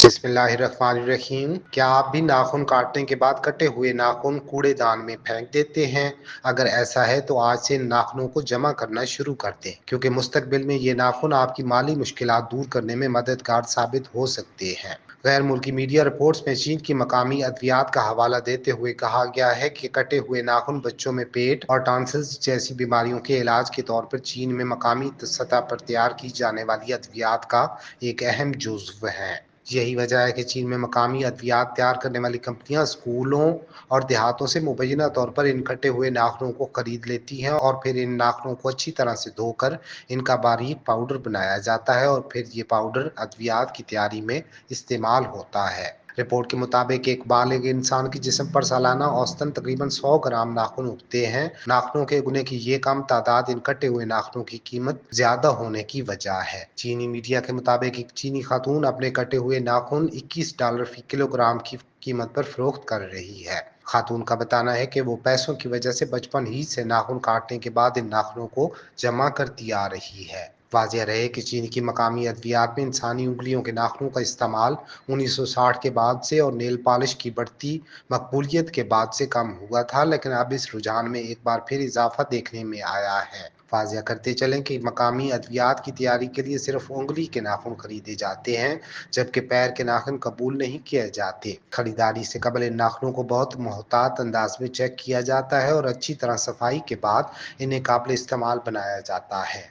बिस्मिल्लाहिर्रहमानिर्रहीम। क्या आप भी नाखून काटने के बाद कटे हुए नाखून कूड़ेदान में फेंक देते हैं? अगर ऐसा है तो आज से इन नाखूनों को जमा करना शुरू कर दें, क्योंकि मुस्तकबिल में ये नाखून आपकी माली मुश्किलात दूर करने में मददगार साबित हो सकते हैं। गैर मुल्की मीडिया रिपोर्ट्स में चीन की मकामी अद्वियात का हवाला देते हुए कहा गया है कि कटे हुए नाखून बच्चों में पेट और टॉन्सिल्स जैसी बीमारियों के इलाज के तौर पर चीन में मकामी सतह पर तैयार की जाने वाली अद्वियात का एक अहम जुज़्व है। यही वजह है कि चीन में मकामी अद्वियात तैयार करने वाली कंपनियां स्कूलों और देहातों से मुबैना तौर पर इन कटे हुए नाखूनों को खरीद लेती हैं और फिर इन नाखूनों को अच्छी तरह से धोकर इनका बारीक पाउडर बनाया जाता है और फिर ये पाउडर अद्वियात की तैयारी में इस्तेमाल होता है। रिपोर्ट के मुताबिक एक बालिग इंसान के जिस्म पर सालाना औसतन तकरीबन 100 ग्राम नाखून उगते हैं। नाखूनों के उगने की ये कम तादाद इन कटे हुए नाखूनों की कीमत ज्यादा होने की वजह है। चीनी मीडिया के मुताबिक एक चीनी खातून अपने कटे हुए नाखून $21 फी किलोग्राम की कीमत पर फरोख्त कर रही है। खातून का बताना है कि वो पैसों की वजह से बचपन ही से नाखून काटने के बाद इन नाखूनों को जमा करती आ रही है। वाज़ेह रहे कि चीन की मकामी अद्वियात में इंसानी उंगलियों के नाखूनों का इस्तेमाल 1960 के बाद से और नेल पॉलिश की बढ़ती मकबूलियत के बाद से कम हुआ था, लेकिन अब इस रुझान में एक बार फिर इजाफा देखने में आया है। वाज़ेह करते चलें कि मकामी अद्वियात की तैयारी के लिए सिर्फ उंगली के नाखून खरीदे जाते हैं, जबकि पैर के नाखून कबूल नहीं किए जाते। खरीदारी से कबल इन नाखूनों को बहुत मोहतात अंदाज में चेक किया जाता है और अच्छी तरह सफाई के बाद इन्हें काबिल इस्तेमाल बनाया जाता है।